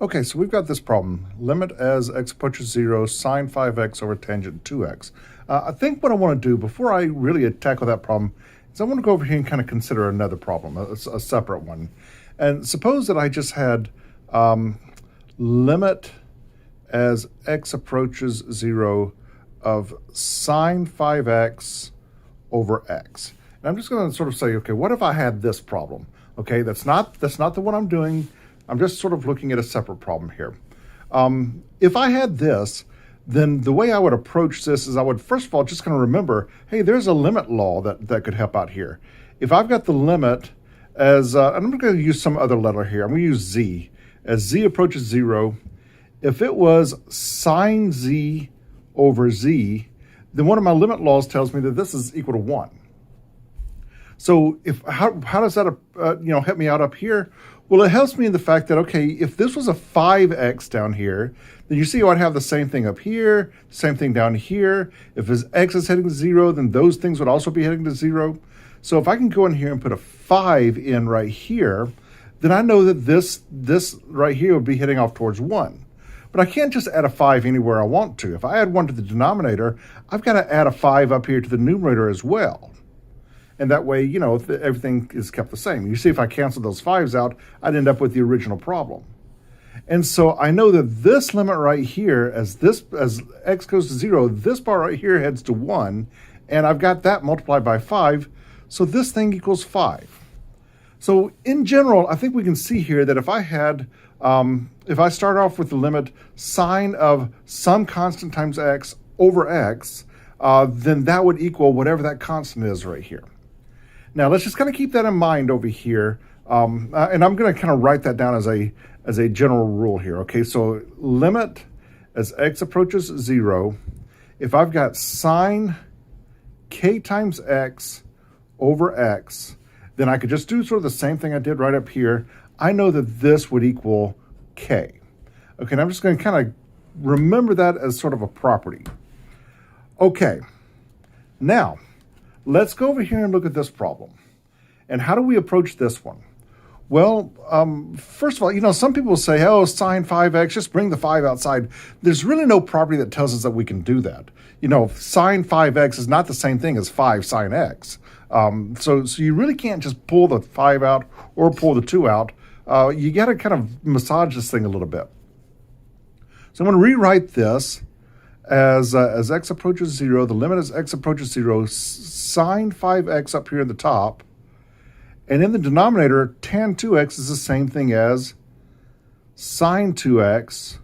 Okay, so we've got this problem. Limit as x approaches 0, sine 5x over tangent 2x. I think what I want to do before I really tackle that problem is I want to go over here and kind of consider another problem, a separate one. And suppose that I just had limit as x approaches 0 of sine 5x over x. And I'm just going to sort of say, okay, what if I had this problem? Okay, that's not the one I'm doing. I'm just sort of looking at a separate problem here. If I had this, then the way I would approach this is I would, first of all, just kind of remember, hey, there's a limit law that could help out here. If I've got the limit as, and I'm going to use some other letter here. I'm going to use z. As z approaches 0, if it was sine z over z, then one of my limit laws tells me that this is equal to 1. So how does that help me out up here? Well, it helps me in the fact that, okay, if this was a 5x down here, then you see I'd have the same thing up here, same thing down here. If this x is heading to 0, then those things would also be heading to 0. So if I can go in here and put a 5 in right here, then I know that this right here would be heading off towards 1. But I can't just add a 5 anywhere I want to. If I add 1 to the denominator, I've got to add a 5 up here to the numerator as well. And that way, everything is kept the same. You see, if I cancel those 5s out, I'd end up with the original problem. And so I know that this limit right here, as x goes to 0, this bar right here heads to 1, and I've got that multiplied by 5, so this thing equals 5. So in general, I think we can see here that if I had, if I start off with the limit sine of some constant times x over x, then that would equal whatever that constant is right here. Now, let's just kind of keep that in mind over here. And I'm going to kind of write that down as a general rule here. Okay, so limit as x approaches 0, if I've got sine k times x over x, then I could just do sort of the same thing I did right up here. I know that this would equal k. Okay, and I'm just going to kind of remember that as sort of a property. Okay, now, let's go over here and look at this problem. And how do we approach this one? Well, first of all, some people say, oh, sine 5x, just bring the 5 outside. There's really no property that tells us that we can do that. Sine 5x is not the same thing as 5 sine x. So you really can't just pull the 5 out or pull the 2 out. You got to kind of massage this thing a little bit. So I'm going to rewrite this as x approaches 0, the limit as x approaches 0, sine 5x up here in the top. And in the denominator, tan 2x is the same thing as sine 2x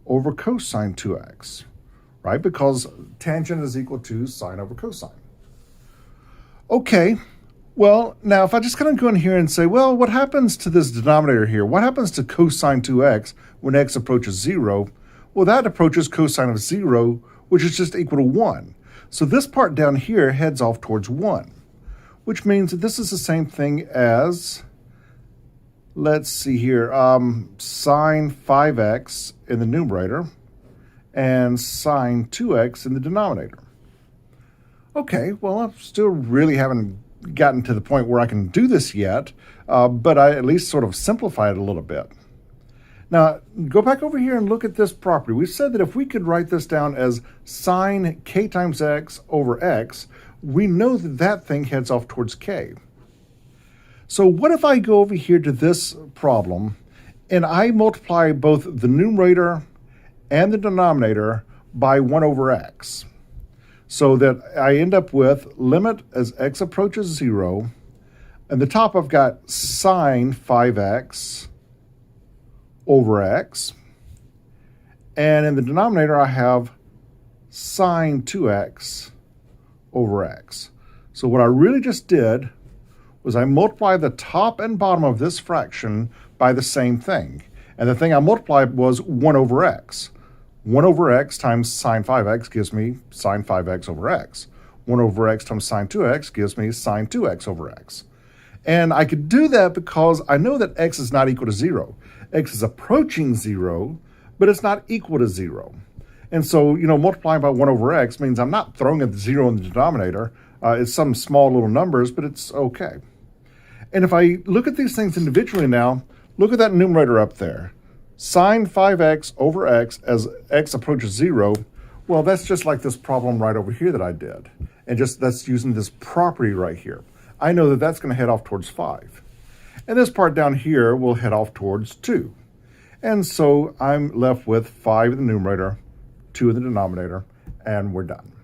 over cosine 2x, right? Because tangent is equal to sine over cosine. Okay, well, now if I just kind of go in here and say, well, what happens to this denominator here? What happens to cosine 2x when x approaches 0? Well, that approaches cosine of 0, which is just equal to 1. So this part down here heads off towards 1, which means that this is the same thing as, let's see here, sine 5x in the numerator and sine 2x in the denominator. Okay, well, I still really haven't gotten to the point where I can do this yet, but I at least sort of simplify it a little bit. Now, go back over here and look at this property. We said that if we could write this down as sine k times x over x, we know that that thing heads off towards k. So what if I go over here to this problem and I multiply both the numerator and the denominator by 1 over x? So that I end up with limit as x approaches 0, and the top I've got sine 5x over x, and in the denominator I have sine 2x over x. So what I really just did was I multiplied the top and bottom of this fraction by the same thing, and the thing I multiplied was 1 over x. 1 over x times sine 5x gives me sine 5x over x. 1 over x times sine 2x gives me sine 2x over x. And I could do that because I know that x is not equal to 0. X is approaching 0, but it's not equal to 0. And so, multiplying by 1 over x means I'm not throwing a 0 in the denominator. It's some small little numbers, but it's okay. And if I look at these things individually now, look at that numerator up there. sine 5x over x as x approaches 0, well, that's just like this problem right over here that I did. And just that's using this property right here. I know that that's going to head off towards 5. And this part down here will head off towards 2. And so I'm left with 5 in the numerator, 2 in the denominator, and we're done.